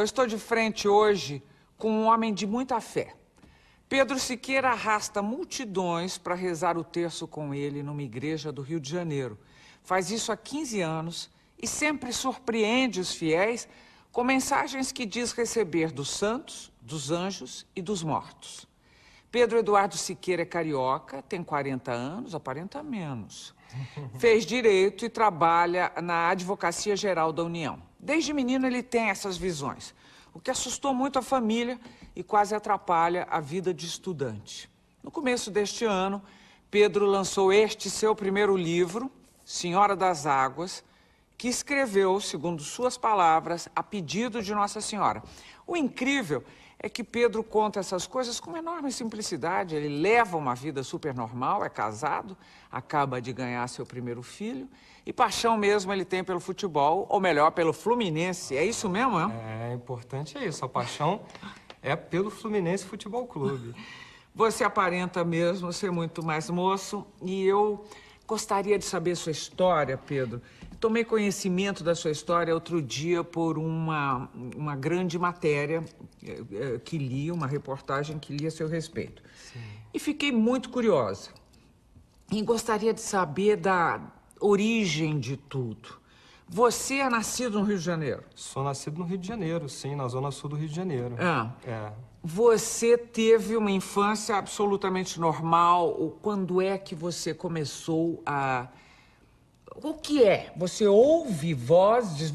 Eu estou de frente hoje com um homem de muita fé. Pedro Siqueira arrasta multidões para rezar o terço com ele numa igreja do Rio de Janeiro. Faz isso há 15 anos e sempre surpreende os fiéis com mensagens que diz receber dos santos, dos anjos e dos mortos. Pedro Eduardo Siqueira é carioca, tem 40 anos, aparenta menos. Fez direito e trabalha na Advocacia Geral da União. Desde menino ele tem essas visões, o que assustou muito a família e quase atrapalha a vida de estudante. No começo deste ano, Pedro lançou este seu primeiro livro, Senhora das Águas, que escreveu, segundo suas palavras, a pedido de Nossa Senhora. O incrível é que Pedro conta essas coisas com enorme simplicidade. Ele leva uma vida super normal, é casado, acaba de ganhar seu primeiro filho e paixão mesmo ele tem pelo futebol, ou melhor, pelo Fluminense. É isso mesmo, é? É, importante é isso. A paixão é pelo Fluminense Futebol Clube. Você aparenta mesmo ser muito mais moço e eu gostaria de saber sua história, Pedro. Tomei conhecimento da sua história outro dia por uma grande matéria que li, uma reportagem que li a seu respeito. Sim. E fiquei muito curiosa. E gostaria de saber da origem de tudo. Você é nascido no Rio de Janeiro? Sou nascido no Rio de Janeiro, sim, na zona sul do Rio de Janeiro. É. Você teve uma infância absolutamente normal? Ou quando é que você começou a... O que é? Você ouve vozes?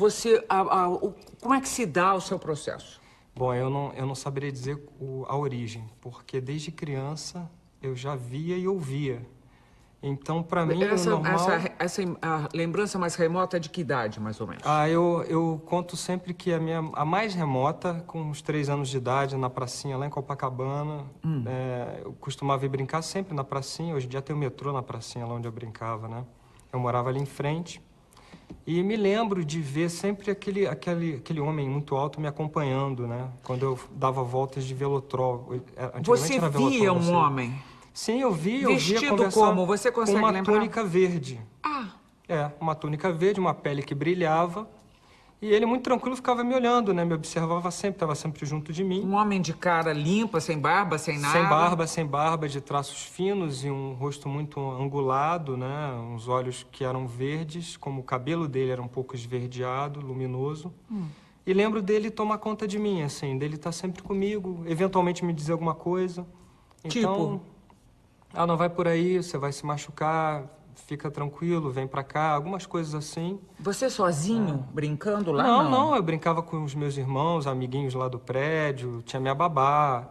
Como é que se dá o seu processo? Bom, eu não saberia dizer a origem, porque desde criança eu já via e ouvia. Então, para mim, o normal... A lembrança mais remota é de que idade, mais ou menos? Eu conto sempre que a mais remota, com uns 3 anos de idade, na pracinha lá em Copacabana. Eu costumava ir brincar sempre na pracinha. Hoje em dia tem o metrô na pracinha lá onde eu brincava, né? Eu morava ali em frente. E me lembro de ver sempre aquele homem muito alto me acompanhando, né? Quando eu dava voltas de velotrol. Você via um homem? Sim, eu via Vestido conversar como? Você consegue com uma lembrar? túnica verde. Uma túnica verde, uma pele que brilhava. E ele, muito tranquilo, ficava me olhando, né? Me observava sempre, estava sempre junto de mim. Um homem de cara limpa, sem barba, sem nada? Sem barba, de traços finos e um rosto muito angulado, né? Uns olhos que eram verdes, como o cabelo dele era um pouco esverdeado, luminoso. E lembro dele tomar conta de mim, assim, dele estar sempre comigo, eventualmente me dizer alguma coisa. Então, não vai por aí, você vai se machucar, fica tranquilo, vem pra cá, algumas coisas assim. Você sozinho, brincando lá? Não, eu brincava com os meus irmãos, amiguinhos lá do prédio, tinha minha babá.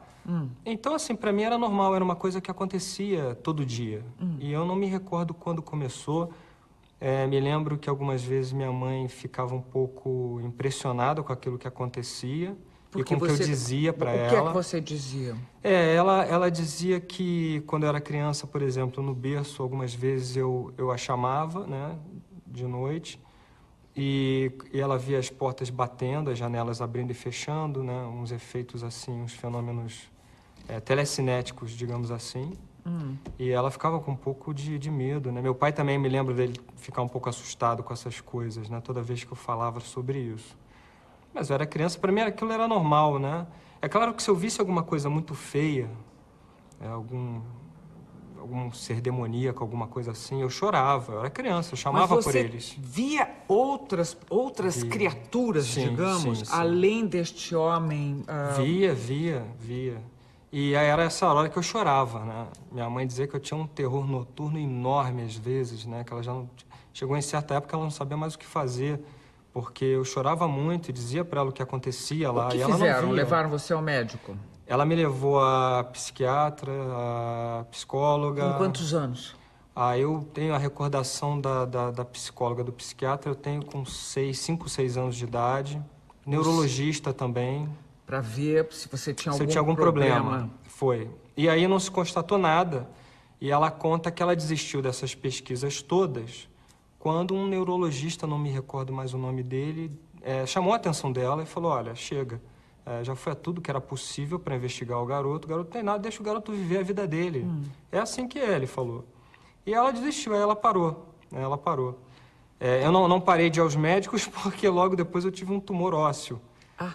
Então, assim, pra mim era normal, era uma coisa que acontecia todo dia. E eu não me recordo quando começou. Me lembro que algumas vezes minha mãe ficava um pouco impressionada com aquilo que acontecia. Porque e com o que eu dizia pra ela. O que é que você dizia? Ela dizia que quando eu era criança, por exemplo, no berço, algumas vezes eu a chamava, né, de noite, e ela via as portas batendo, as janelas abrindo e fechando, né, uns efeitos assim, uns fenômenos telecinéticos, digamos assim. E ela ficava com um pouco de medo, né? Meu pai também, me lembro dele ficar um pouco assustado com essas coisas, né, toda vez que eu falava sobre isso. Mas eu era criança, para mim aquilo era normal, né? É claro que se eu visse alguma coisa muito feia, algum ser demoníaco, alguma coisa assim, eu chorava. Eu era criança, eu chamava por eles. Mas você via outras criaturas, digamos, sim. além deste homem? Via. E aí era essa hora que eu chorava, né? Minha mãe dizia que eu tinha um terror noturno enorme às vezes, né? Que ela já não... Chegou em certa época, ela não sabia mais o que fazer. Porque eu chorava muito e dizia pra ela o que acontecia lá. O que e ela fizeram? não via. Levaram você ao médico? Ela me levou a psiquiatra, a psicóloga. Com quantos anos? Eu tenho a recordação da psicóloga, do psiquiatra, eu tenho com 5, 6 anos de idade. Neurologista também. Pra ver se você tinha algum problema. Foi. E aí não se constatou nada. E ela conta que ela desistiu dessas pesquisas todas quando um neurologista, não me recordo mais o nome dele, chamou a atenção dela e falou, olha, chega, já foi tudo que era possível para investigar o garoto não tem nada, deixa o garoto viver a vida dele. É assim que ele falou. E ela desistiu, aí ela parou. Eu não parei de ir aos médicos porque logo depois eu tive um tumor ósseo. Ah.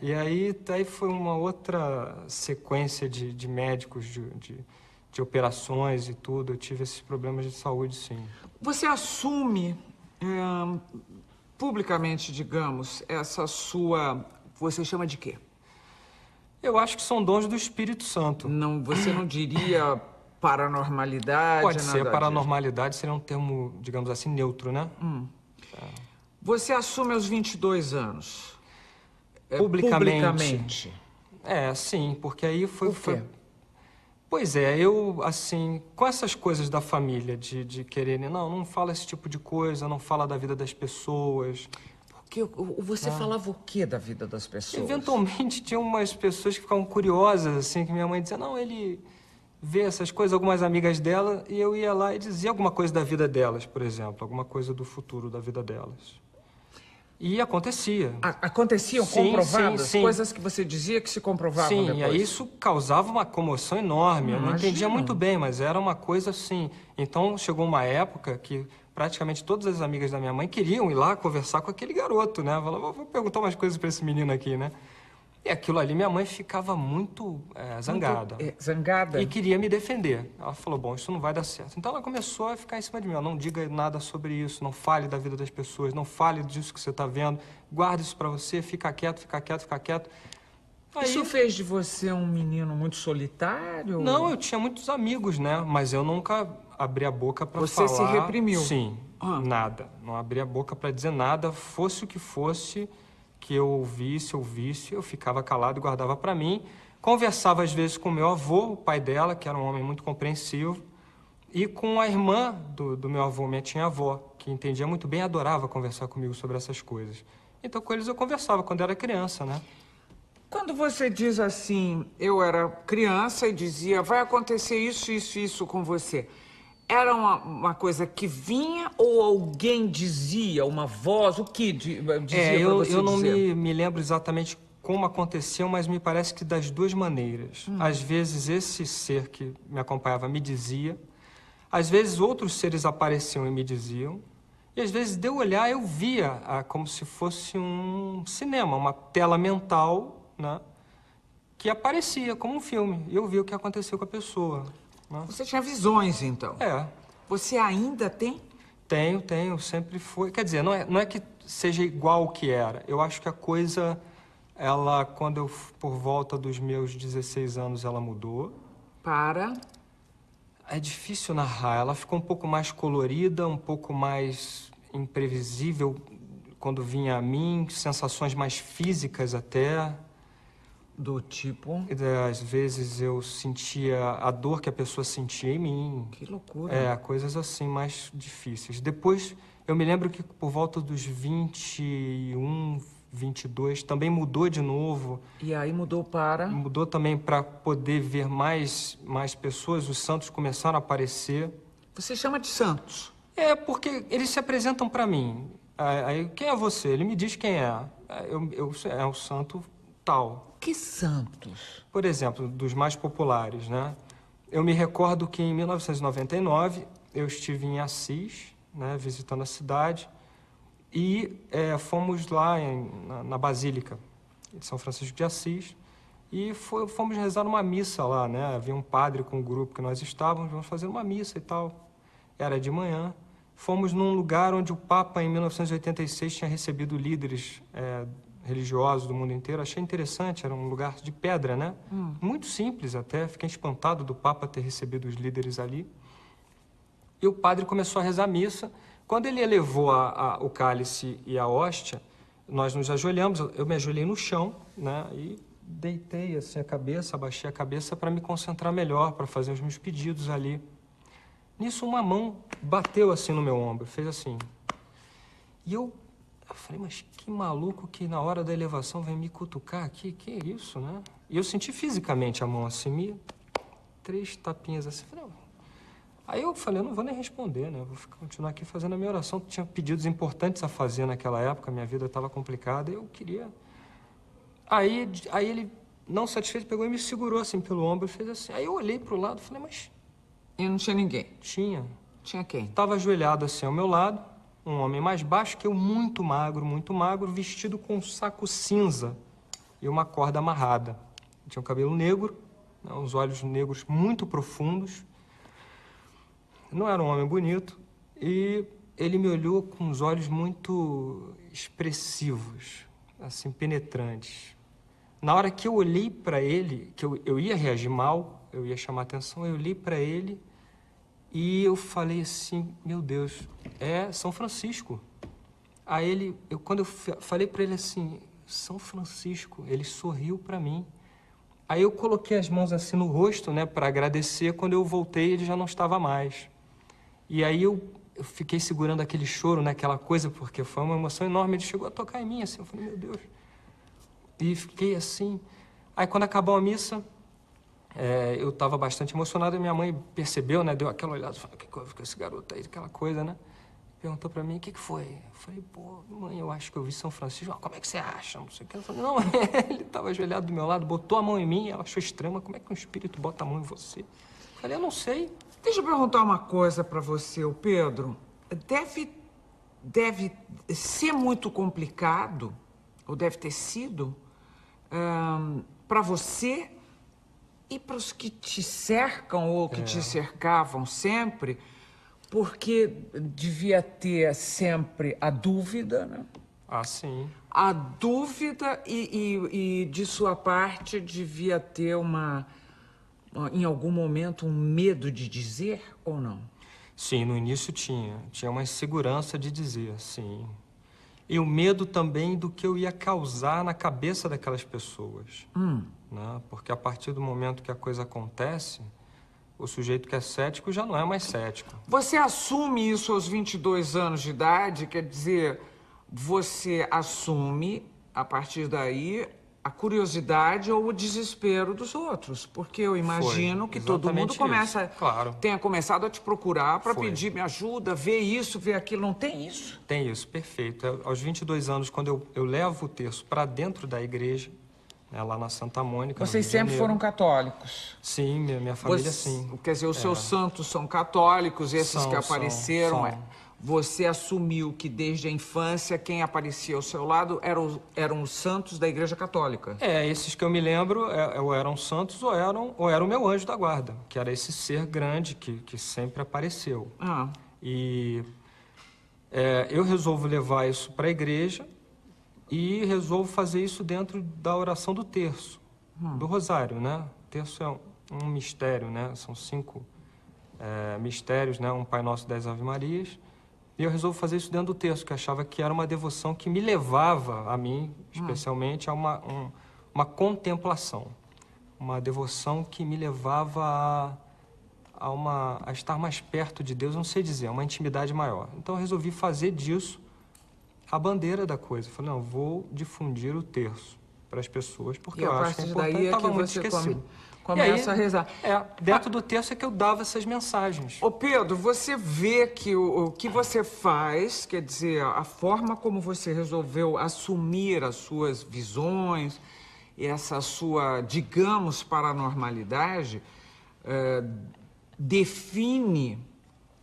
E aí foi uma outra sequência de médicos, de operações e tudo. Eu tive esses problemas de saúde, sim. Você assume publicamente, digamos, essa sua... Você chama de quê? Eu acho que são dons do Espírito Santo. Não, você não diria paranormalidade, Pode ser, nada disso. paranormalidade seria um termo, digamos assim, neutro, né? Você assume aos 22 anos. Publicamente. Sim, porque aí foi... Por quê? Pois é, eu, assim, com essas coisas da família, de quererem, não fala esse tipo de coisa, não fala da vida das pessoas. Porque você falava o quê da vida das pessoas? Eventualmente tinha umas pessoas que ficavam curiosas, assim, que minha mãe dizia, não, ele vê essas coisas, algumas amigas dela, e eu ia lá e dizia alguma coisa da vida delas, por exemplo, alguma coisa do futuro da vida delas. E acontecia. Aconteciam Sim, comprovadas? sim. Coisas que você dizia que se comprovavam depois? Sim, e aí isso causava uma comoção enorme. Eu não entendia muito bem, mas era uma coisa assim. Então chegou uma época que praticamente todas as amigas da minha mãe queriam ir lá conversar com aquele garoto, né? Falava, vou perguntar umas coisas para esse menino aqui, né? E aquilo ali, minha mãe ficava muito zangada. Zangada? E queria me defender. Ela falou, bom, isso não vai dar certo. Então ela começou a ficar em cima de mim. Ela, não diga nada sobre isso, não fale da vida das pessoas, não fale disso que você está vendo, guarde isso para você, fica quieto, fica quieto, fica quieto. Aí... Isso fez de você um menino muito solitário? Não, eu tinha muitos amigos, né? Mas eu nunca abri a boca para falar... Você se reprimiu? Sim, nada. Não abri a boca para dizer nada, fosse o que fosse... que eu ouvisse, eu ficava calado e guardava para mim. Conversava às vezes com meu avô, o pai dela, que era um homem muito compreensivo, e com a irmã do meu avô, minha tia-avó, que entendia muito bem e adorava conversar comigo sobre essas coisas. Então com eles eu conversava quando era criança, né? Quando você diz assim, eu era criança e dizia, vai acontecer isso, isso, isso com você... Era uma coisa que vinha ou alguém dizia, uma voz, o que dizia pra você eu não dizer? me lembro exatamente como aconteceu, mas me parece que das duas maneiras. Às vezes esse ser que me acompanhava me dizia, às vezes outros seres apareciam e me diziam, e às vezes de eu olhar eu via como se fosse um cinema, uma tela mental, né, que aparecia como um filme, e eu via o que aconteceu com a pessoa. Você tinha visões, então? Você ainda tem? Tenho, sempre foi. Quer dizer, não é que seja igual ao que era. Eu acho que a coisa, ela, quando eu, por volta dos meus 16 anos, ela mudou. Para? É difícil narrar. Ela ficou um pouco mais colorida, um pouco mais imprevisível quando vinha a mim, sensações mais físicas até. Do tipo? Às vezes eu sentia a dor que a pessoa sentia em mim. Que loucura. Coisas assim mais difíceis. Depois, eu me lembro que por volta dos 21, 22, também mudou de novo. E aí mudou para? Mudou também para poder ver mais pessoas. Os santos começaram a aparecer. Você chama de santos? Porque eles se apresentam para mim. Aí, quem é você? Ele me diz quem é. É o santo tal. Que santos? Por exemplo, dos mais populares, né? Eu me recordo que em 1999 eu estive em Assis, né, visitando a cidade, e fomos lá na Basílica de São Francisco de Assis e fomos rezar uma missa lá, né? Havia um padre com o grupo que nós estávamos fazer uma missa e tal. Era de manhã. Fomos num lugar onde o Papa, em 1986, tinha recebido líderes religiosos do mundo inteiro. Achei interessante, era um lugar de pedra, né? Muito simples até, fiquei espantado do Papa ter recebido os líderes ali. E o padre começou a rezar a missa. Quando ele elevou o cálice e a hóstia, nós nos ajoelhamos, eu me ajoelhei no chão, né? E deitei assim a cabeça, abaixei a cabeça para me concentrar melhor, para fazer os meus pedidos ali. Nisso uma mão bateu assim no meu ombro, fez assim. E eu falei, mas que maluco que na hora da elevação vem me cutucar aqui, que é isso, né? E eu senti fisicamente a mão assim, 3 tapinhas assim. Aí eu falei, eu não vou nem responder, né? Eu vou continuar aqui fazendo a minha oração. Tinha pedidos importantes a fazer naquela época, minha vida estava complicada e eu queria... Aí ele, não satisfeito, pegou e me segurou assim pelo ombro e fez assim. Aí eu olhei pro lado e falei, mas... E não tinha ninguém? Tinha. Tinha quem? Estava ajoelhado assim ao meu lado. um homem mais baixo que eu, muito magro, vestido com um saco cinza e uma corda amarrada. Tinha um cabelo negro, né, uns olhos negros muito profundos. Não era um homem bonito e ele me olhou com uns olhos muito expressivos, assim, penetrantes. Na hora que eu olhei para ele, que eu ia reagir mal, eu ia chamar atenção, eu olhei para ele e eu falei assim, meu Deus, é São Francisco. Aí ele, quando eu falei para ele assim, São Francisco, ele sorriu para mim. Aí eu coloquei as mãos assim no rosto, né, para agradecer. Quando eu voltei, ele já não estava mais. E aí eu fiquei segurando aquele choro, né, aquela coisa, porque foi uma emoção enorme. Ele chegou a tocar em mim, assim, eu falei, meu Deus. E fiquei assim. Aí quando acabou a missa, eu estava bastante emocionado. E minha mãe percebeu, né, deu aquela olhada, falou, o que houve com esse garoto aí, aquela coisa, né? Perguntou pra mim, o que foi? Eu falei, pô, mãe, eu acho que eu vi São Francisco. Como é que você acha? Não sei o que. Ela falou, não, ele estava ajoelhado do meu lado, botou a mão em mim, ela achou estranho, mas como é que um espírito bota a mão em você? Eu falei, eu não sei. Deixa eu perguntar uma coisa pra você, ô Pedro. Deve ser muito complicado, ou deve ter sido, pra você e para os que te cercam ou que te cercavam sempre, porque devia ter sempre a dúvida, né? Ah, sim. A dúvida e de sua parte devia ter em algum momento, um medo de dizer ou não? Sim, no início tinha. Tinha uma insegurança de dizer, sim. E o medo também do que eu ia causar na cabeça daquelas pessoas. Né? Porque a partir do momento que a coisa acontece, o sujeito que é cético já não é mais cético. Você assume isso aos 22 anos de idade? Quer dizer, você assume, a partir daí, a curiosidade ou o desespero dos outros. Porque eu imagino que todo mundo tenha começado a te procurar para pedir me ajuda, ver isso, ver aquilo. Não tem isso? Tem isso, perfeito. Aos 22 anos, quando eu levo o terço para dentro da igreja, né, lá na Santa Mônica, Vocês sempre foram católicos? Sim, minha família, sim. Quer dizer, os seus santos são católicos, esses que apareceram... Você assumiu que desde a infância quem aparecia ao seu lado eram os santos da Igreja Católica? Esses que eu me lembro ou eram santos ou era o meu anjo da guarda, que era esse ser grande que sempre apareceu. E eu resolvo levar isso para a igreja e resolvo fazer isso dentro da oração do terço, do rosário, né? O terço é um mistério, né? São 5 mistérios, né? Um Pai Nosso, 10 Ave Marias. E eu resolvo fazer isso dentro do terço, que eu achava que era uma devoção que me levava, a mim, especialmente, a uma contemplação. Uma devoção que me levava a estar mais perto de Deus, não sei dizer, uma intimidade maior. Então eu resolvi fazer disso a bandeira da coisa. Eu falei, não, vou difundir o terço para as pessoas, porque eu acho que é importante, estava muito esquecido. Começa a rezar. Dentro do terço é que eu dava essas mensagens. Ô Pedro, você vê que o que você faz, quer dizer, a forma como você resolveu assumir as suas visões, essa sua, digamos, paranormalidade, define,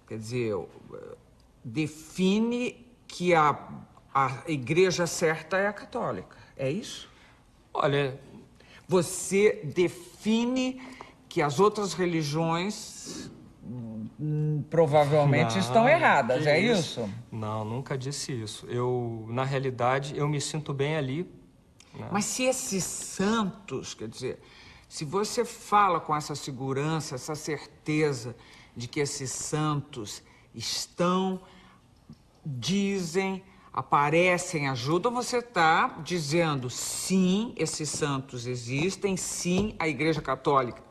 quer dizer, define que a igreja certa é a católica. É isso? Olha... Você define que as outras religiões provavelmente estão erradas, é isso? Não, nunca disse isso. Na realidade, eu me sinto bem ali. Né? Mas se esses santos, quer dizer, se você fala com essa segurança, essa certeza de que esses santos dizem, aparecem, ajudam, você está dizendo sim, esses santos existem, sim, a Igreja Católica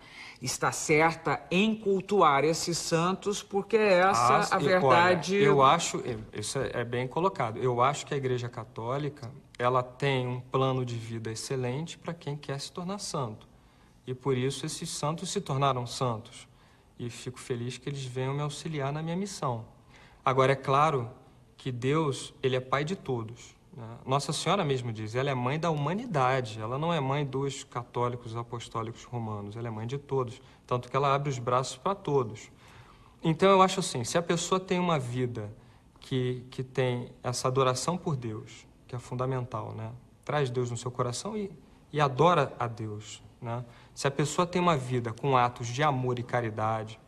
está certa em cultuar esses santos, porque essa a verdade... Olha, eu acho, isso é bem colocado, eu acho que a Igreja Católica, ela tem um plano de vida excelente para quem quer se tornar santo. E por isso esses santos se tornaram santos. E fico feliz que eles venham me auxiliar na minha missão. Agora, é claro que Deus, ele é pai de todos. Né? Nossa Senhora mesmo diz, ela é mãe da humanidade, ela não é mãe dos católicos apostólicos romanos, ela é mãe de todos, tanto que ela abre os braços para todos. Então eu acho assim, se a pessoa tem uma vida que tem essa adoração por Deus, que é fundamental, né? Traz Deus no seu coração e adora a Deus, né? Se a pessoa tem uma vida com atos de amor e caridade,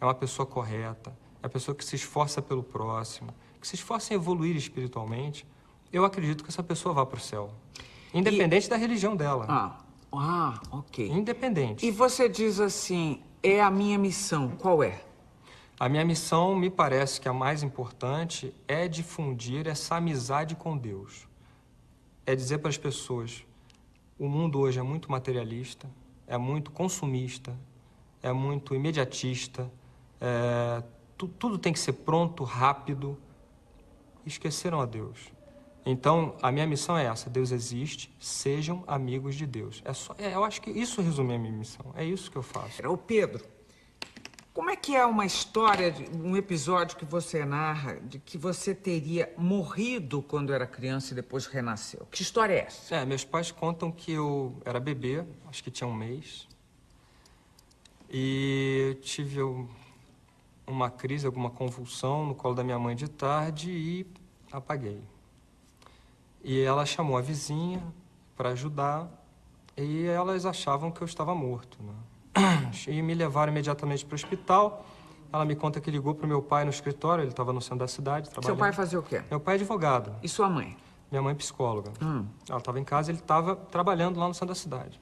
é uma pessoa correta, é uma pessoa que se esforça pelo próximo, que se esforça em evoluir espiritualmente, eu acredito que essa pessoa vá para o céu. Independente da religião dela. Ok. Independente. E você diz assim, é a minha missão, qual é? A minha missão, me parece que a mais importante, é difundir essa amizade com Deus. É dizer para as pessoas, o mundo hoje é muito materialista, é muito consumista, é muito imediatista, tudo tem que ser pronto, rápido. Esqueceram a Deus. Então, a minha missão é essa, Deus existe, sejam amigos de Deus. Eu acho que isso resume a minha missão, é isso que eu faço. Ô Pedro, como é que é uma história, um episódio que você narra de que você teria morrido quando era criança e depois renasceu? Que história é essa? Meus pais contam que eu era bebê, acho que tinha 1 mês, e tive uma crise, alguma convulsão no colo da minha mãe de tarde e apaguei. E ela chamou a vizinha para ajudar e elas achavam que eu estava morto, né? E me levaram imediatamente para o hospital. Ela me conta que ligou para o meu pai no escritório, ele estava no centro da cidade trabalhando. Seu pai fazia o quê? Meu pai é advogado. E sua mãe? Minha mãe é psicóloga. Ela estava em casa, ele estava trabalhando lá no centro da cidade.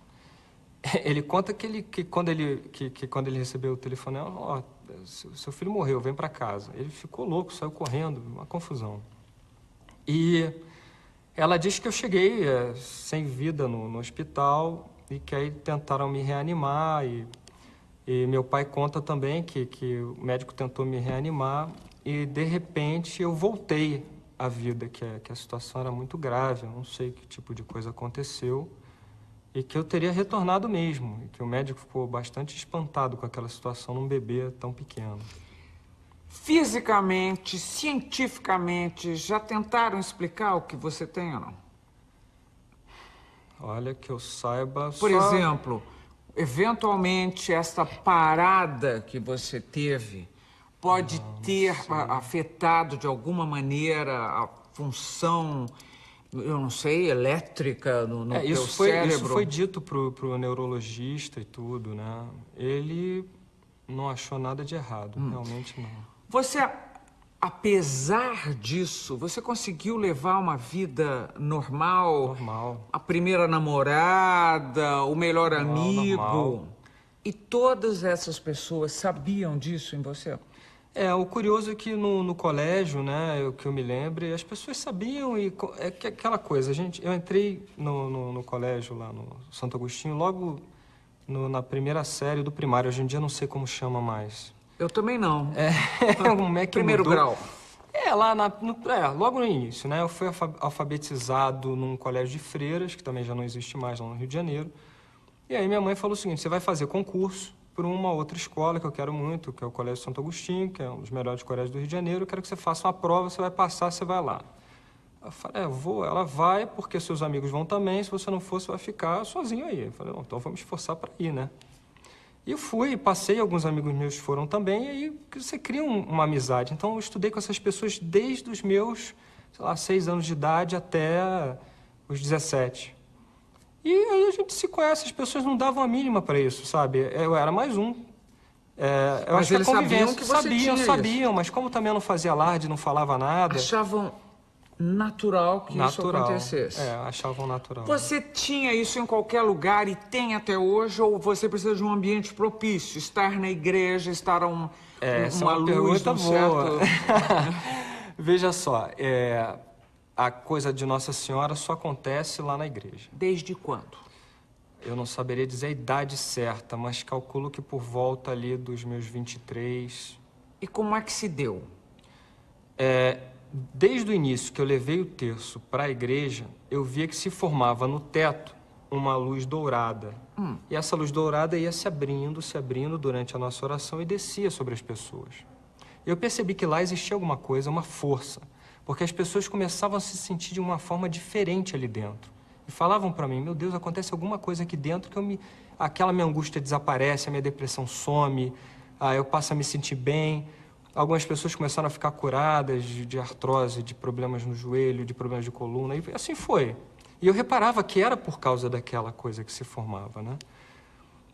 Ele conta que quando ele recebeu o telefonema, seu filho morreu, vem para casa. Ele ficou louco, saiu correndo, uma confusão. E ela diz que eu cheguei sem vida no hospital e que aí tentaram me reanimar. E meu pai conta também que o médico tentou me reanimar e, de repente, eu voltei à vida, que a situação era muito grave, eu não sei que tipo de coisa aconteceu. E que eu teria retornado mesmo, e que o médico ficou bastante espantado com aquela situação num bebê tão pequeno. Fisicamente, cientificamente, já tentaram explicar o que você tem ou não? Olha, que eu saiba... Por exemplo, eventualmente, essa parada que você teve pode ter afetado de alguma maneira a função... eu não sei, elétrica no teu cérebro? Isso foi dito pro neurologista e tudo, né? Ele não achou nada de errado, realmente não. Você, apesar disso, você conseguiu levar uma vida normal? Normal. A primeira namorada, o melhor amigo? Normal. E todas essas pessoas sabiam disso em você? O curioso é que no colégio, né, que eu me lembre, as pessoas sabiam e aquela coisa, eu entrei no colégio lá no Santo Agostinho logo na primeira série do primário, hoje em dia não sei como chama mais. Eu também não. Como é que Primeiro mudou? grau. Logo no início, né, eu fui alfabetizado num colégio de freiras, que também já não existe mais lá no Rio de Janeiro, e aí minha mãe falou o seguinte, você vai fazer concurso por uma outra escola que eu quero muito, que é o Colégio Santo Agostinho, que é um dos melhores colégios do Rio de Janeiro. Eu quero que você faça uma prova, você vai passar, você vai lá. Eu falei, eu vou. Ela vai, porque seus amigos vão também, se você não for, você vai ficar sozinho aí. Eu falei, não, então vamos esforçar para ir, né? E eu fui, passei, alguns amigos meus foram também, e aí você cria uma amizade. Então eu estudei com essas pessoas desde os meus, 6 anos de idade até os 17. E aí a gente se conhece, as pessoas não davam a mínima para isso, sabe? Eu era mais um. Eu mas acho eles que a convivência... sabiam que você tinha sabiam, isso. Mas como também eu não fazia alarde, não falava nada... Achavam natural que isso acontecesse. Achavam natural. Você tinha isso em qualquer lugar e tem até hoje, ou você precisa de um ambiente propício? Estar na igreja, estar uma luz, pergunta um boa. certo... Veja só, a coisa de Nossa Senhora só acontece lá na igreja. Desde quando? Eu não saberia dizer a idade certa, mas calculo que por volta ali dos meus 23. E como é que se deu? Desde o início que eu levei o terço para a igreja, eu via que se formava no teto uma luz dourada. E essa luz dourada ia se abrindo durante a nossa oração e descia sobre as pessoas. Eu percebi que lá existia alguma coisa, uma força, porque as pessoas começavam a se sentir de uma forma diferente ali dentro. E falavam para mim, meu Deus, acontece alguma coisa aqui dentro que aquela minha angústia desaparece, a minha depressão some, eu passo a me sentir bem. Algumas pessoas começaram a ficar curadas de artrose, de problemas no joelho, de problemas de coluna, e assim foi. E eu reparava que era por causa daquela coisa que se formava, né?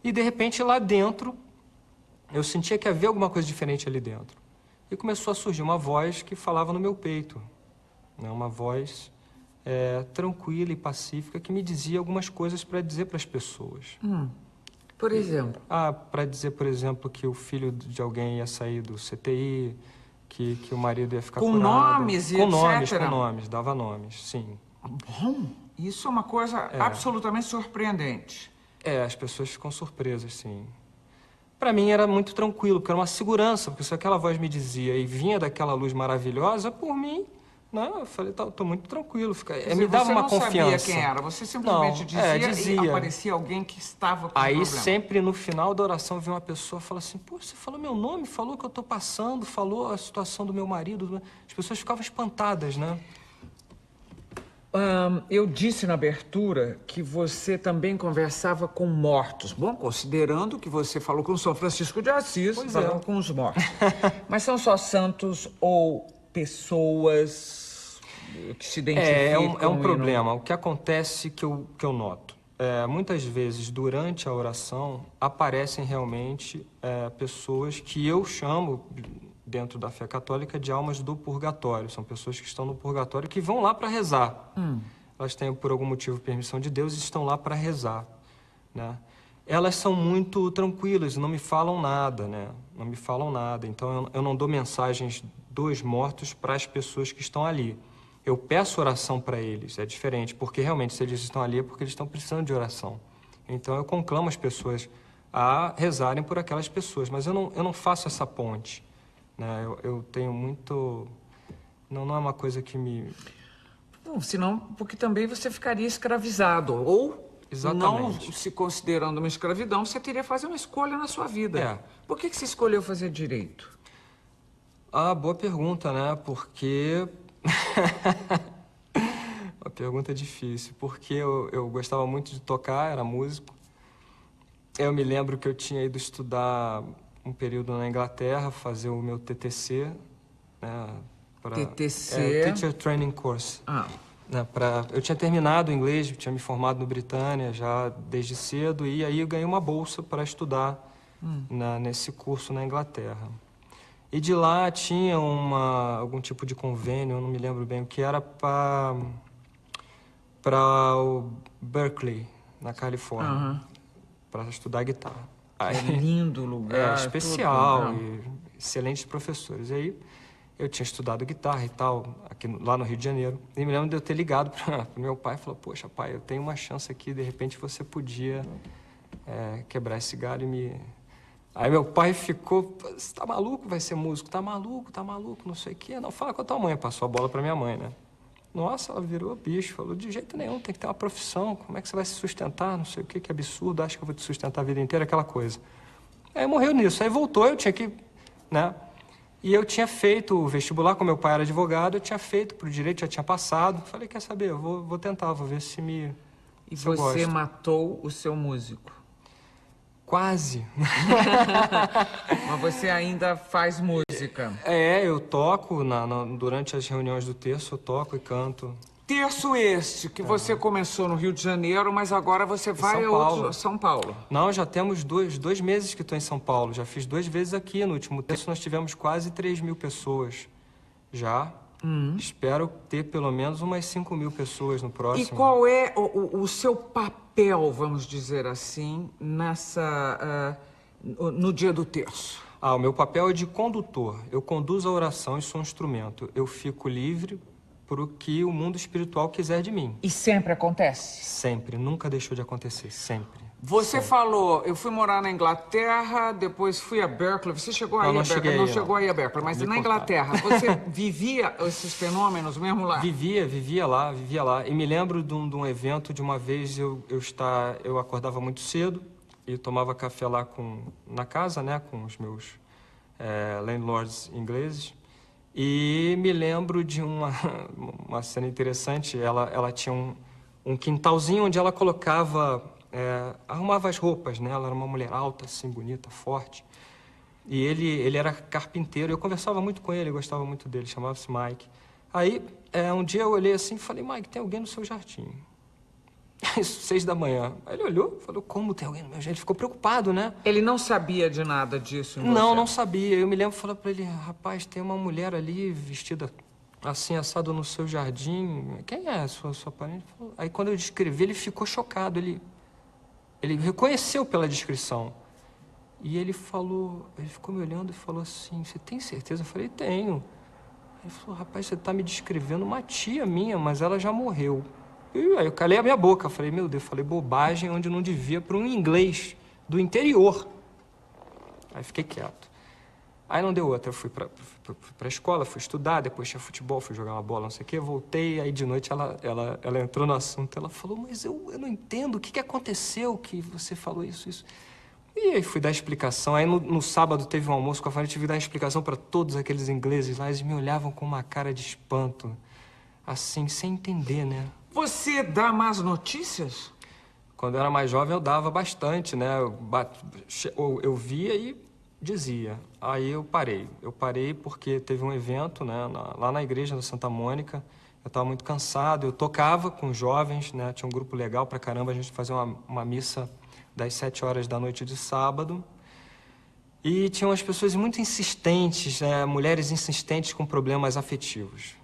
E, de repente, lá dentro, eu sentia que havia alguma coisa diferente ali dentro. E começou a surgir uma voz que falava no meu peito, né? Uma voz tranquila e pacífica que me dizia algumas coisas para dizer para as pessoas. Por exemplo? Para dizer, por exemplo, que o filho de alguém ia sair do CTI, que o marido ia ficar Com curado. nomes e com etc. Com nomes, dava nomes, sim. Bom, isso é uma coisa absolutamente surpreendente. As pessoas ficam surpresas, sim. Para mim era muito tranquilo, porque era uma segurança, porque se aquela voz me dizia e vinha daquela luz maravilhosa, por mim, né, eu falei, tô muito tranquilo. Me dava uma confiança. Você não sabia quem era, você simplesmente dizia e aparecia alguém que estava com Aí problema. sempre no final da oração vem uma pessoa e fala assim, pô, você falou meu nome, falou o que eu tô passando, falou a situação do meu marido. As pessoas ficavam espantadas, né? Eu disse na abertura que você também conversava com mortos. Bom, considerando que você falou com São Francisco de Assis, falando com os mortos. Mas são só santos ou pessoas que se identificam? É um problema. O que acontece que eu noto? Muitas vezes, durante a oração, aparecem realmente pessoas que eu chamo, dentro da fé católica, de almas do purgatório. São pessoas que estão no purgatório que vão lá para rezar. Elas têm, por algum motivo, permissão de Deus e estão lá para rezar, né? Elas são muito tranquilas, não me falam nada, né? Não me falam nada. Então, eu não dou mensagens dos mortos para as pessoas que estão ali. Eu peço oração para eles, é diferente, porque realmente se eles estão ali é porque eles estão precisando de oração. Então eu conclamo as pessoas a rezarem por aquelas pessoas, mas eu não faço essa ponte, né? Eu tenho muito... Não é uma coisa que me... Bom, senão, porque também você ficaria escravizado, ou... Exatamente. Não se considerando uma escravidão, você teria que fazer uma escolha na sua vida. Por que você escolheu fazer direito? Boa pergunta, né? Porque... Uma pergunta difícil. Porque eu gostava muito de tocar, era músico. Eu me lembro que eu tinha ido estudar um período na Inglaterra, fazer o meu TTC, né? TTC? Teacher Training Course. Eu tinha terminado o inglês, tinha me formado no Britânia já desde cedo, e aí eu ganhei uma bolsa para estudar nesse curso na Inglaterra. E de lá tinha algum tipo de convênio, eu não me lembro bem o que era, para o Berkeley, na Califórnia, para estudar guitarra. Lindo lugar. Especial, e excelentes professores. E aí eu tinha estudado guitarra e tal, lá no Rio de Janeiro. E me lembro de eu ter ligado para o meu pai e falou, poxa, pai, eu tenho uma chance aqui, de repente você podia quebrar esse galho e me... Aí meu pai ficou, você tá maluco, vai ser músico? Tá maluco, não sei o quê. Não, fala com a tua mãe, passou a bola pra minha mãe, né? Nossa, ela virou bicho, falou, de jeito nenhum, tem que ter uma profissão, como é que você vai se sustentar, não sei o quê, que absurdo, acho que eu vou te sustentar a vida inteira, aquela coisa. Aí morreu nisso, aí voltou, eu tinha que, né? E eu tinha feito o vestibular, como meu pai era advogado, eu tinha feito pro direito, já tinha passado. Falei, quer saber, eu vou tentar, vou ver se me... E você matou o seu músico? Quase. Mas você ainda faz música? Eu toco, durante as reuniões do terço, eu toco e canto. Terço este, que você começou no Rio de Janeiro, mas agora você vai a São Paulo. Não, já temos dois meses que estou em São Paulo. Já fiz 2 vezes aqui. No último terço nós tivemos quase 3.000 pessoas já. Espero ter pelo menos umas 5.000 pessoas no próximo. E qual é o seu papel, vamos dizer assim, no dia do terço? O meu papel é de condutor. Eu conduzo a oração e sou um instrumento. Eu fico livre para o que o mundo espiritual quiser de mim. E sempre acontece? Sempre. Nunca deixou de acontecer. Sempre. Você falou, eu fui morar na Inglaterra, depois fui a Berkeley. Você chegou aí a Berkeley? Não chegou aí a Berkeley, mas na Inglaterra, você vivia esses fenômenos mesmo lá? Vivia lá. E me lembro de um evento, de uma vez eu acordava muito cedo e tomava café lá na casa, né, com os meus landlords ingleses. E me lembro de uma cena interessante. Ela tinha um quintalzinho onde ela colocava... arrumava as roupas, né? Ela era uma mulher alta, assim, bonita, forte. E ele era carpinteiro, eu conversava muito com ele, eu gostava muito dele, chamava-se Mike. Aí, um dia eu olhei assim e falei, Mike, tem alguém no seu jardim. Isso, 6 da manhã. Aí ele olhou e falou, como tem alguém no meu jardim? Ele ficou preocupado, né? Ele não sabia de nada disso em você? Não sabia. Eu me lembro de falar pra ele, rapaz, tem uma mulher ali vestida assim, assado no seu jardim. Quem é sua parente? Aí quando eu descrevi, ele ficou chocado. Ele reconheceu pela descrição. E ele ficou me olhando e falou assim, você tem certeza? Eu falei, tenho. Ele falou, rapaz, você tá me descrevendo uma tia minha, mas ela já morreu. E aí eu calei a minha boca, falei, meu Deus, falei bobagem onde não devia para um inglês do interior. Aí fiquei quieto. Aí não deu outra, eu fui pra escola, fui estudar, depois tinha futebol, fui jogar uma bola, não sei o quê, voltei, aí de noite ela entrou no assunto, ela falou, mas eu não entendo, o que aconteceu que você falou isso? E aí fui dar explicação, aí no sábado teve um almoço com a família, tive que dar explicação para todos aqueles ingleses lá, eles me olhavam com uma cara de espanto, assim, sem entender, né? Você dá más notícias? Quando eu era mais jovem eu dava bastante, né? Eu via e dizia. Aí eu parei. Eu parei porque teve um evento, né? Lá na igreja da Santa Mônica. Eu estava muito cansado. Eu tocava com jovens, né? Tinha um grupo legal pra caramba. A gente fazia uma missa das 7 horas da noite de sábado. E tinha umas pessoas muito insistentes, né? Mulheres insistentes com problemas afetivos.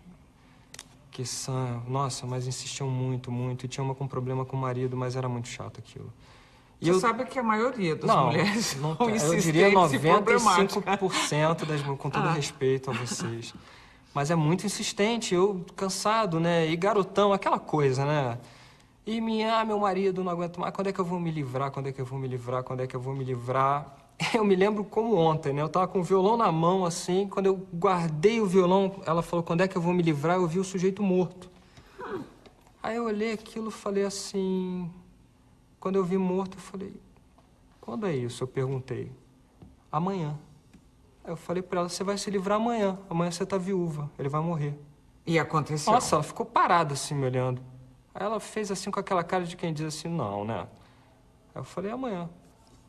Que são, nossa, mas insistiam muito. E tinha uma com problema com o marido, mas era muito chato aquilo. E você sabe que a maioria das mulheres são insistentes, eu diria 95% com todo respeito a vocês. Mas é muito insistente, eu cansado, né? E garotão, aquela coisa, né? E meu marido não aguenta mais, quando é que eu vou me livrar? Eu me lembro como ontem, né? Eu tava com o violão na mão, assim, quando eu guardei o violão, ela falou, quando é que eu vou me livrar? Eu vi o sujeito morto. Aí eu olhei aquilo e falei assim... Quando eu vi morto, eu falei, quando é isso? Eu perguntei. Amanhã. Aí eu falei pra ela, você vai se livrar amanhã. Amanhã você tá viúva, ele vai morrer. E aconteceu? Nossa, ela ficou parada assim, me olhando. Aí ela fez assim com aquela cara de quem diz assim, não, né? Aí eu falei, amanhã.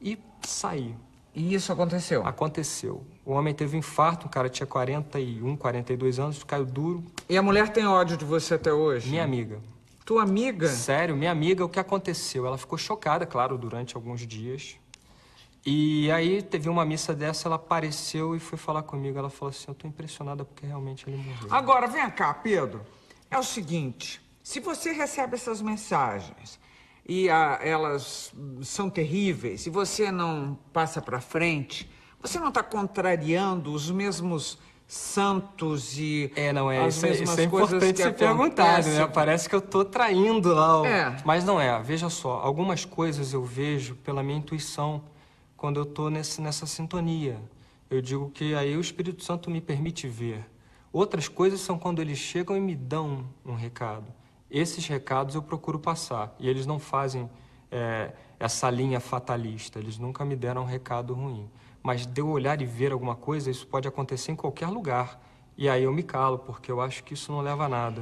E saí. E isso aconteceu? Aconteceu. O homem teve um infarto, o cara tinha 41, 42 anos, caiu duro. E a mulher tem ódio de você até hoje? Minha amiga. Tua amiga? Sério, minha amiga, o que aconteceu? Ela ficou chocada, claro, durante alguns dias. E aí teve uma missa dessa, ela apareceu e foi falar comigo. Ela falou assim, eu tô impressionada porque realmente ele morreu. Agora, vem cá, Pedro. É o seguinte, se você recebe essas mensagens e elas são terríveis, e você não passa pra frente, você não tá contrariando os mesmos santos e as mesmas isso é importante ser perguntado, né? Parece que eu tô traindo lá. Mas não é. Veja só, algumas coisas eu vejo pela minha intuição quando eu tô nessa sintonia. Eu digo que aí o Espírito Santo me permite ver. Outras coisas são quando eles chegam e me dão um recado. Esses recados eu procuro passar e eles não fazem essa linha fatalista. Eles nunca me deram um recado ruim. Mas de eu olhar e ver alguma coisa, isso pode acontecer em qualquer lugar. E aí eu me calo, porque eu acho que isso não leva a nada.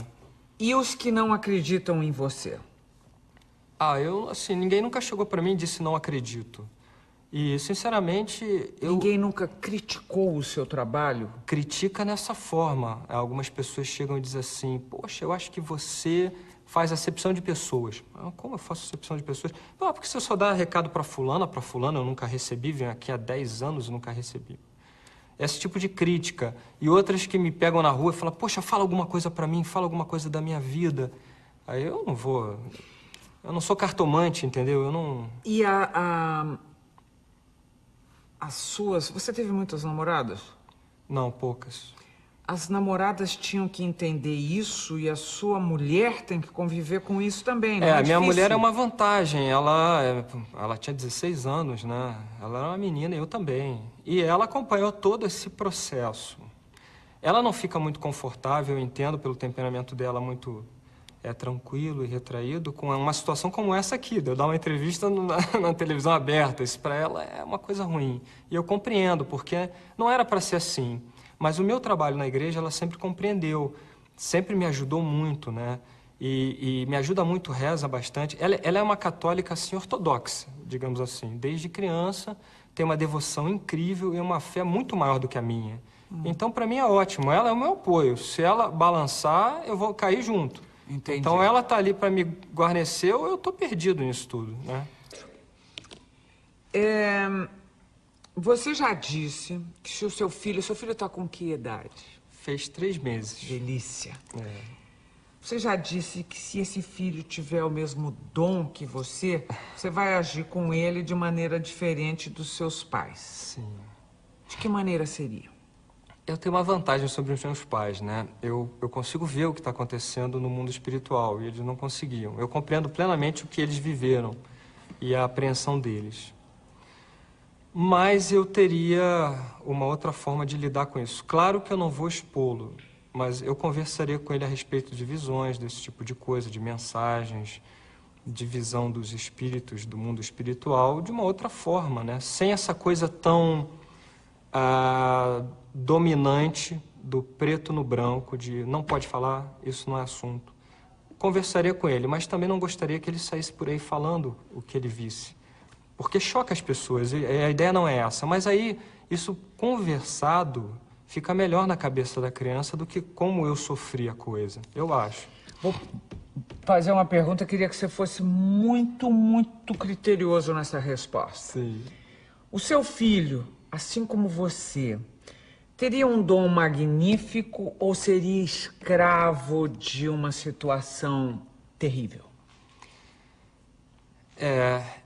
E os que não acreditam em você? Ninguém nunca chegou pra mim e disse não acredito. E, sinceramente, Ninguém nunca criticou o seu trabalho? Critica nessa forma. Algumas pessoas chegam e dizem assim, poxa, eu acho que você faz acepção de pessoas. Como eu faço acepção de pessoas? Porque você só dá recado pra fulana eu nunca recebi, venho aqui há 10 anos e nunca recebi. Esse tipo de crítica. E outras que me pegam na rua e falam, poxa, fala alguma coisa pra mim, fala alguma coisa da minha vida. Aí eu não vou... Eu não sou cartomante, entendeu? Eu não... E as suas... Você teve muitas namoradas? Não, poucas. As namoradas tinham que entender isso e a sua mulher tem que conviver com isso também, não é? A minha mulher é uma vantagem. Ela tinha 16 anos, né? Ela era uma menina e eu também. E ela acompanhou todo esse processo. Ela não fica muito confortável, eu entendo, pelo temperamento dela muito tranquilo e retraído, com uma situação como essa aqui, de eu dar uma entrevista na televisão aberta. Isso para ela é uma coisa ruim. E eu compreendo, porque não era para ser assim. Mas o meu trabalho na igreja, ela sempre compreendeu, sempre me ajudou muito, né? E me ajuda muito, reza bastante. Ela é uma católica, assim, ortodoxa, digamos assim. Desde criança, tem uma devoção incrível e uma fé muito maior do que a minha. Então, para mim, é ótimo. Ela é o meu apoio. Se ela balançar, eu vou cair junto. Entendi. Então, ela tá ali para me guarnecer ou eu tô perdido nisso tudo, né? Você já disse que se o seu filho está com que idade? Fez 3 meses. Delícia. É. Você já disse que se esse filho tiver o mesmo dom que você vai agir com ele de maneira diferente dos seus pais. Sim. De que maneira seria? Eu tenho uma vantagem sobre os meus pais, né? Eu consigo ver o que está acontecendo no mundo espiritual e eles não conseguiam. Eu compreendo plenamente o que eles viveram e a apreensão deles. Mas eu teria uma outra forma de lidar com isso. Claro que eu não vou expô-lo, mas eu conversaria com ele a respeito de visões, desse tipo de coisa, de mensagens, de visão dos espíritos, do mundo espiritual, de uma outra forma, né? Sem essa coisa tão dominante do preto no branco, de não pode falar, isso não é assunto. Conversaria com ele, mas também não gostaria que ele saísse por aí falando o que ele visse. Porque choca as pessoas, e a ideia não é essa. Mas aí, isso conversado, fica melhor na cabeça da criança do que como eu sofri a coisa, eu acho. Vou fazer uma pergunta, queria que você fosse muito, muito criterioso nessa resposta. Sim. O seu filho, assim como você, teria um dom magnífico ou seria escravo de uma situação terrível?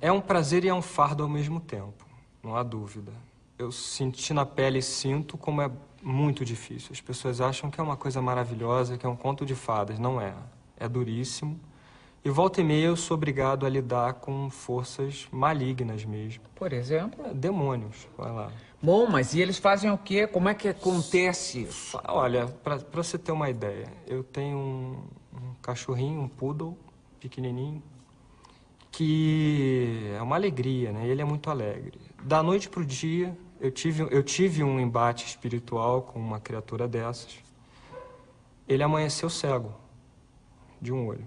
É um prazer e é um fardo ao mesmo tempo, não há dúvida. Eu senti na pele e sinto como é muito difícil. As pessoas acham que é uma coisa maravilhosa, que é um conto de fadas. Não é. É duríssimo. E volta e meia eu sou obrigado a lidar com forças malignas mesmo. Por exemplo? Demônios, vai lá. Bom, mas e eles fazem o quê? Como é que acontece isso? Olha, pra você ter uma ideia, eu tenho um cachorrinho, um poodle, pequenininho, que é uma alegria, né? Ele é muito alegre. Da noite pro dia, eu tive um embate espiritual com uma criatura dessas. Ele amanheceu cego, de um olho.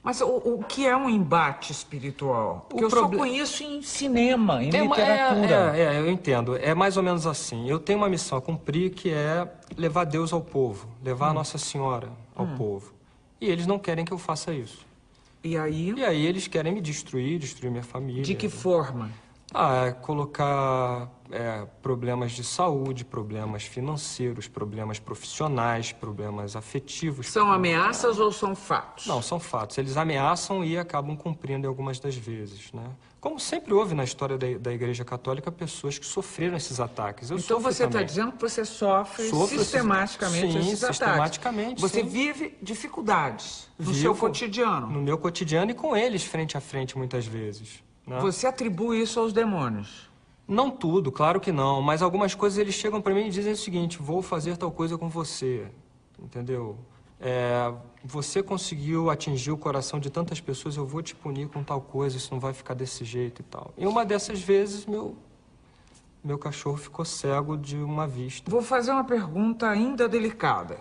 Mas o que é um embate espiritual? Porque eu só conheço em cinema, em literatura. Eu entendo. É mais ou menos assim. Eu tenho uma missão a cumprir que é levar Deus ao povo, levar a Nossa Senhora ao povo. E eles não querem que eu faça isso. E aí? E aí eles querem me destruir minha família. De que forma? Colocar problemas de saúde, problemas financeiros, problemas profissionais, problemas afetivos. São ameaças ou são fatos? Não, são fatos. Eles ameaçam e acabam cumprindo algumas das vezes, né? Como sempre houve na história da Igreja Católica, pessoas que sofreram esses ataques. Então você está dizendo que você sofre sistematicamente esses ataques. Sistematicamente, Você sim. vive dificuldades no seu cotidiano. No meu cotidiano e com eles frente a frente muitas vezes. Né? Você atribui isso aos demônios? Não tudo, claro que não. Mas algumas coisas eles chegam para mim e dizem o seguinte: vou fazer tal coisa com você. Entendeu? Você conseguiu atingir o coração de tantas pessoas, eu vou te punir com tal coisa, isso não vai ficar desse jeito e tal. E uma dessas vezes, meu cachorro ficou cego de uma vista. Vou fazer uma pergunta ainda delicada.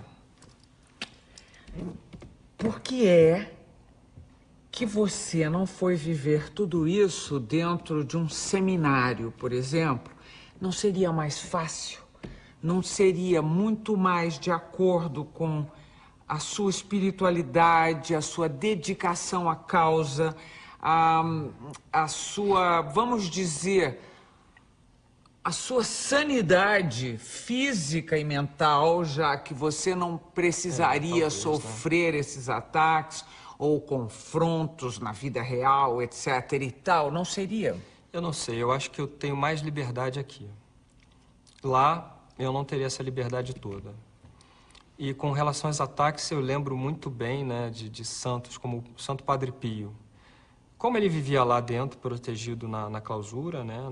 Por que é que você não foi viver tudo isso dentro de um seminário, por exemplo? Não seria mais fácil? Não seria muito mais de acordo com a sua espiritualidade, a sua dedicação à causa, a sua, vamos dizer, a sua sanidade física e mental, já que você não precisaria sofrer esses ataques ou confrontos na vida real, etc. e tal, não seria? Eu não sei, eu acho que eu tenho mais liberdade aqui. Lá, eu não teria essa liberdade toda. E com relação aos ataques, eu lembro muito bem, né, de santos, como o Santo Padre Pio. Como ele vivia lá dentro, protegido na clausura, né,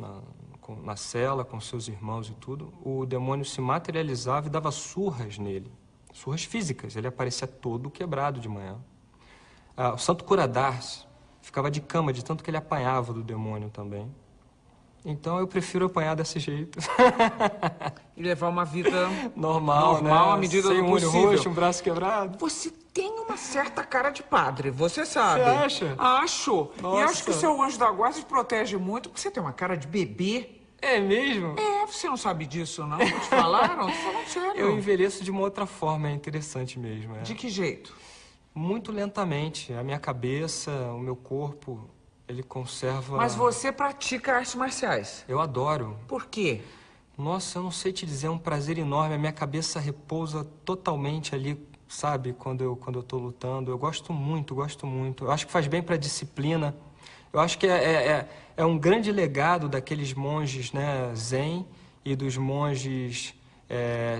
na cela, com seus irmãos e tudo, o demônio se materializava e dava surras nele. Surras físicas, ele aparecia todo quebrado de manhã. O Santo Curadars ficava de cama, de tanto que ele apanhava do demônio também. Então eu prefiro apanhar desse jeito. E levar uma vida normal, né? À medida do possível. Sem um olho roxo, um braço quebrado. Você tem uma certa cara de padre, você sabe. Você acha? Acho. Nossa. E acho que o seu anjo da guarda te protege muito, porque você tem uma cara de bebê. É mesmo? É, você não sabe disso, não? Te falaram? Tô falando sério. Eu envelheço de uma outra forma, é interessante mesmo. De que jeito? Muito lentamente. A minha cabeça, o meu corpo, ele conserva... Mas você pratica artes marciais. Eu adoro. Por quê? Nossa, eu não sei te dizer, é um prazer enorme. A minha cabeça repousa totalmente ali, sabe? Quando eu tô lutando. Eu gosto muito, gosto muito. Eu acho que faz bem pra disciplina. Eu acho que é um grande legado daqueles monges, né, Zen e dos monges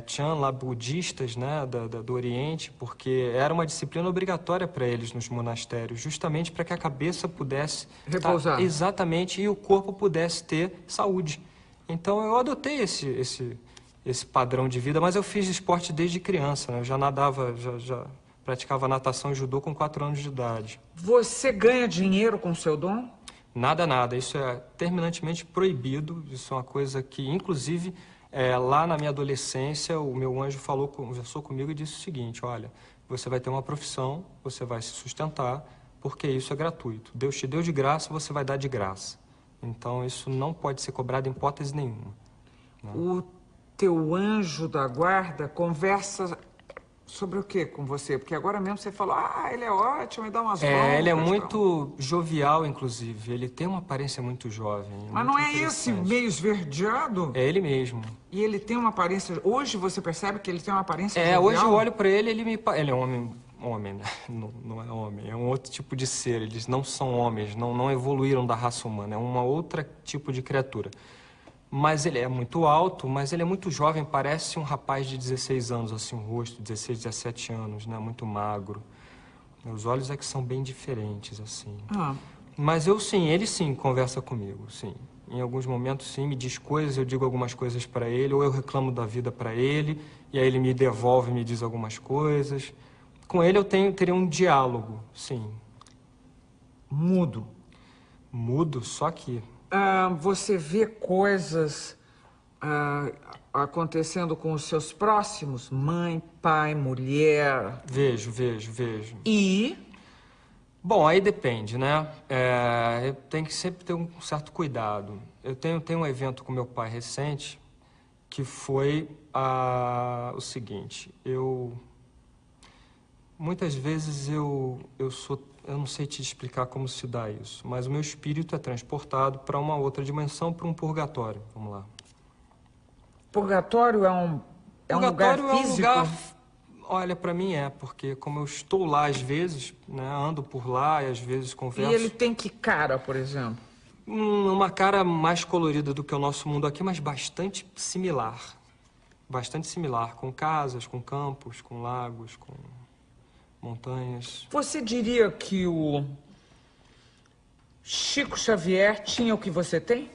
Chan, lá, budistas, né, do Oriente, porque era uma disciplina obrigatória para eles nos monastérios, justamente para que a cabeça pudesse repousar. Exatamente, e o corpo pudesse ter saúde. Então eu adotei esse padrão de vida, mas eu fiz esporte desde criança, né? Eu já nadava, já praticava natação e judô com 4 anos de idade. Você ganha dinheiro com o seu dom? Nada, nada. Isso é terminantemente proibido. Isso é uma coisa que, inclusive, lá na minha adolescência, o meu anjo conversou comigo e disse o seguinte: olha, você vai ter uma profissão, você vai se sustentar, porque isso é gratuito. Deus te deu de graça, você vai dar de graça. Então, isso não pode ser cobrado em hipótese nenhuma. Né? O teu anjo da guarda conversa sobre o que com você? Porque agora mesmo você falou, ele é ótimo, ele dá umas voltas. Ele é muito jovial, inclusive. Ele tem uma aparência muito jovem. Mas não é esse meio esverdeado? É ele mesmo. E ele tem uma aparência... Hoje você percebe que ele tem uma aparência jovial? Hoje eu olho pra ele, ele é um homem, né? Não é homem, é um outro tipo de ser. Eles não são homens, não evoluíram da raça humana. É uma outra tipo de criatura. Mas ele é muito alto, mas ele é muito jovem, parece um rapaz de 16 anos, assim, o rosto, 16, 17 anos, né? Muito magro. Os olhos é que são bem diferentes, assim. Mas ele sim, conversa comigo, sim. Em alguns momentos, sim, me diz coisas, eu digo algumas coisas para ele, ou eu reclamo da vida para ele, e aí ele me devolve e me diz algumas coisas. Com ele eu teria um diálogo, sim. Mudo? Mudo, só que... Você vê coisas acontecendo com os seus próximos? Mãe, pai, mulher? Vejo. E? Bom, aí depende, né? Eu tenho que sempre ter um certo cuidado. Eu tenho um evento com meu pai recente, que foi o seguinte. Muitas vezes eu não sei te explicar como se dá isso, mas o meu espírito é transportado para uma outra dimensão, para um purgatório. Vamos lá. Purgatório é um lugar físico? Olha, para mim porque como eu estou lá às vezes, né, ando por lá e às vezes converso... E ele tem que cara, por exemplo? Uma cara mais colorida do que o nosso mundo aqui, mas bastante similar. Bastante similar, com casas, com campos, com lagos, com... montanhas. Você diria que o Chico Xavier tinha o que você tem?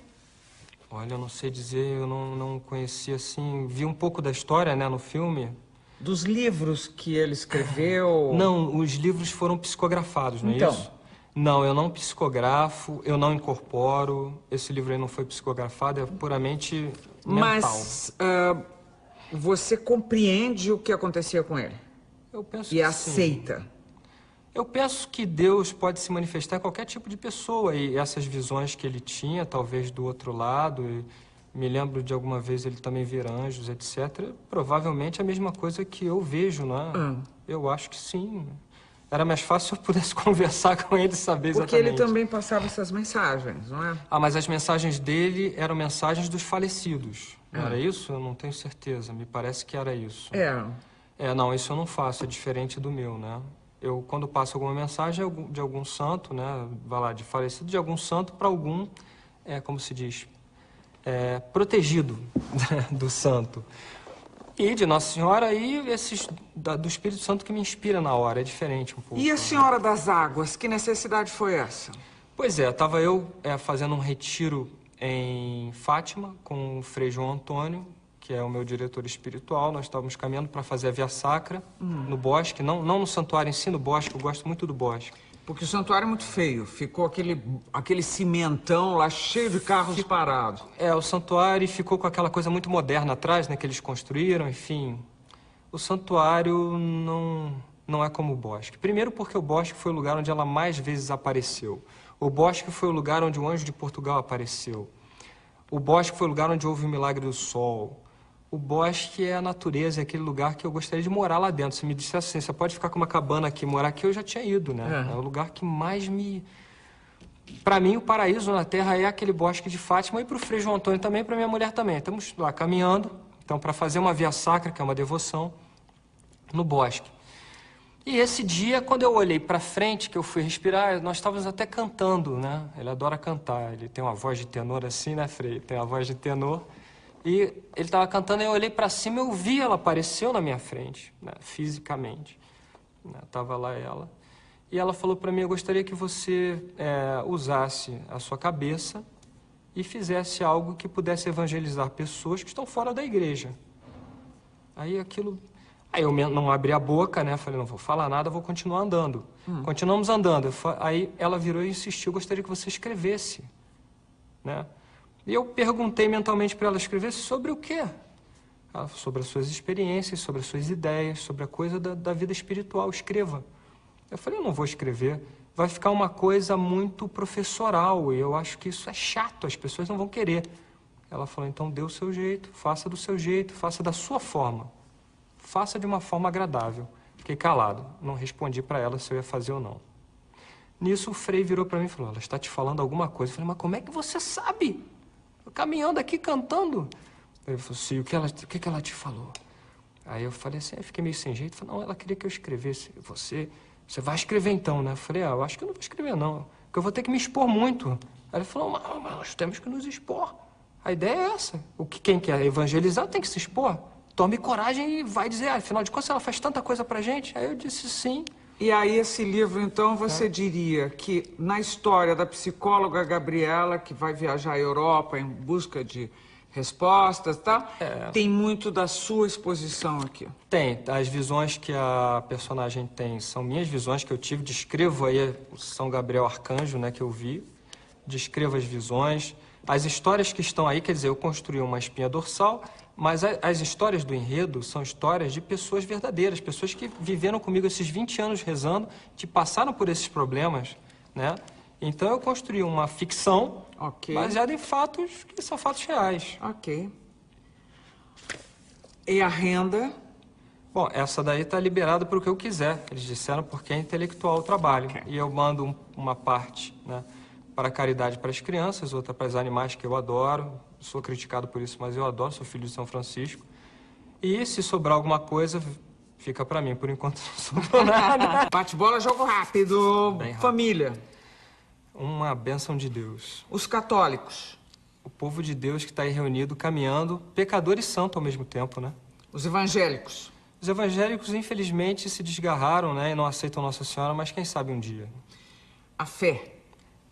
Olha, eu não sei dizer, eu não conhecia assim... Vi um pouco da história, né, no filme. Dos livros que ele escreveu? Não, os livros foram psicografados, não é isso? Não, eu não psicografo, eu não incorporo. Esse livro aí não foi psicografado, é puramente mental. Mas você compreende o que acontecia com ele? Eu penso e que aceita? Sim. Eu penso que Deus pode se manifestar em qualquer tipo de pessoa. E essas visões que ele tinha, talvez do outro lado, me lembro de alguma vez ele também ver anjos, etc. Provavelmente é a mesma coisa que eu vejo, né? Eu acho que sim. Era mais fácil se eu pudesse conversar com ele e saber exatamente. Porque ele também passava essas mensagens, não é? Mas as mensagens dele eram mensagens dos falecidos. Não era isso? Eu não tenho certeza. Me parece que era isso. Não, isso eu não faço. É diferente do meu, né? Eu, quando passo alguma mensagem de algum santo, né? Vai lá, de falecido, de algum santo para algum, como se diz, protegido do santo. E de Nossa Senhora e do Espírito Santo que me inspira na hora, é diferente um pouco. E a Senhora das Águas, que necessidade foi essa? Pois estava eu fazendo um retiro em Fátima com o Frei João Antônio, que é o meu diretor espiritual. Nós estávamos caminhando para fazer a Via Sacra no bosque, não no santuário em si, no bosque, eu gosto muito do bosque. Porque o santuário é muito feio, ficou aquele cimentão lá cheio de carros parados. O santuário ficou com aquela coisa muito moderna atrás, né, que eles construíram, enfim. O santuário não é como o bosque. Primeiro porque o bosque foi o lugar onde ela mais vezes apareceu. O bosque foi o lugar onde o anjo de Portugal apareceu. O bosque foi o lugar onde houve o milagre do sol. O bosque é a natureza, é aquele lugar que eu gostaria de morar lá dentro. Se me dissesse assim, você pode ficar com uma cabana aqui, morar aqui, eu já tinha ido, né? É o lugar que mais me... Para mim, o paraíso na Terra é aquele bosque de Fátima, e para o Frei João Antônio também, para minha mulher também. Estamos lá caminhando, então, para fazer uma via sacra, que é uma devoção, no bosque. E esse dia, quando eu olhei para frente, que eu fui respirar, nós estávamos até cantando, né? Ele adora cantar, ele tem uma voz de tenor assim, né, Frei? Tem uma voz de tenor. E ele estava cantando, e eu olhei para cima e eu vi ela, apareceu na minha frente, né, fisicamente. Estava lá ela. E ela falou para mim, eu gostaria que você usasse a sua cabeça e fizesse algo que pudesse evangelizar pessoas que estão fora da igreja. Aí aquilo... Aí eu não abri a boca, né? Falei, não vou falar nada, vou continuar andando. Continuamos andando. Aí ela virou e insistiu, gostaria que você escrevesse, né? E eu perguntei mentalmente para ela escrever sobre o quê? Sobre as suas experiências, sobre as suas ideias, sobre a coisa da vida espiritual. Escreva. Eu falei, eu não vou escrever. Vai ficar uma coisa muito professoral e eu acho que isso é chato, as pessoas não vão querer. Ela falou, então dê o seu jeito, faça do seu jeito, faça da sua forma. Faça de uma forma agradável. Fiquei calado, não respondi para ela se eu ia fazer ou não. Nisso o Frei virou para mim e falou, ela está te falando alguma coisa. Eu falei, mas como é que você sabe? Eu caminhando aqui, cantando. Ele falou, sim, o que ela te falou? Aí eu falei assim, eu fiquei meio sem jeito. Falei, não, ela queria que eu escrevesse. Você vai escrever então, né? Eu falei, eu acho que eu não vou escrever não, porque eu vou ter que me expor muito. Aí ele falou, mas nós temos que nos expor. A ideia é essa. Quem quer evangelizar tem que se expor. Tome coragem e vai dizer, afinal de contas ela faz tanta coisa pra gente. Aí eu disse sim. E aí esse livro, então, você diria que na história da psicóloga Gabriela, que vai viajar à Europa em busca de respostas, tá? Tem muito da sua exposição aqui. Tem. As visões que a personagem tem são minhas visões que eu tive. Descrevo aí o São Gabriel Arcanjo, né, que eu vi. Descrevo as visões. As histórias que estão aí, quer dizer, eu construí uma espinha dorsal, mas as histórias do enredo são histórias de pessoas verdadeiras, pessoas que viveram comigo esses 20 anos rezando, que passaram por esses problemas, né? Então eu construí uma ficção baseada em fatos que são fatos reais. Ok. E a renda? Bom, essa daí está liberada para o que eu quiser. Eles disseram porque é intelectual o trabalho. E eu mando uma parte, né, para a caridade para as crianças, outra para os animais que eu adoro. Sou criticado por isso, mas eu adoro, sou filho de São Francisco. E se sobrar alguma coisa, fica para mim. Por enquanto não sobrou nada. Bate-bola, jogo rápido. Bem rápido. Família. Uma bênção de Deus. Os católicos. O povo de Deus que está aí reunido, caminhando, pecador e santo ao mesmo tempo, né? Os evangélicos. Os evangélicos, infelizmente, se desgarraram, né, e não aceitam Nossa Senhora, mas quem sabe um dia. A fé.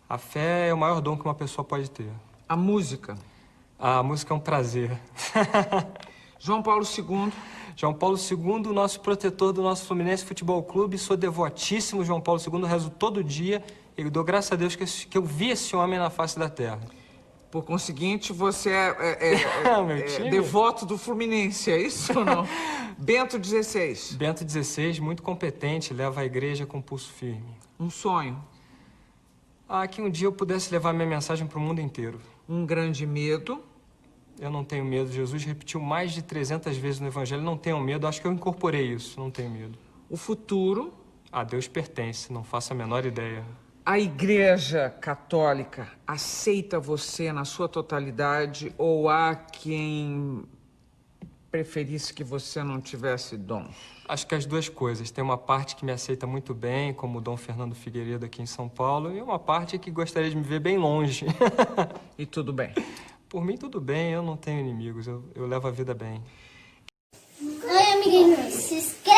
A fé é o maior dom que uma pessoa pode ter. A música. A música é um prazer. João Paulo II. João Paulo II, nosso protetor do nosso Fluminense Futebol Clube. Sou devotíssimo João Paulo II, rezo todo dia e dou graças a Deus que eu vi esse homem na face da terra. Por conseguinte, você é devoto do Fluminense, é isso ou não? Bento XVI. Bento XVI, muito competente, leva a igreja com pulso firme. Um sonho. Que um dia eu pudesse levar minha mensagem para o mundo inteiro. Um grande medo. Eu não tenho medo. Jesus repetiu mais de 300 vezes no Evangelho, não tenham medo. Acho que eu incorporei isso, não tenho medo. O futuro. A Deus pertence, não faço a menor ideia. A Igreja Católica aceita você na sua totalidade ou há quem preferisse que você não tivesse dom? Acho que as duas coisas. Tem uma parte que me aceita muito bem, como o Dom Fernando Figueiredo aqui em São Paulo, e uma parte que gostaria de me ver bem longe. E tudo bem? Por mim, tudo bem. Eu não tenho inimigos. Eu levo a vida bem. Oi, amiguinhos. Se inscreve.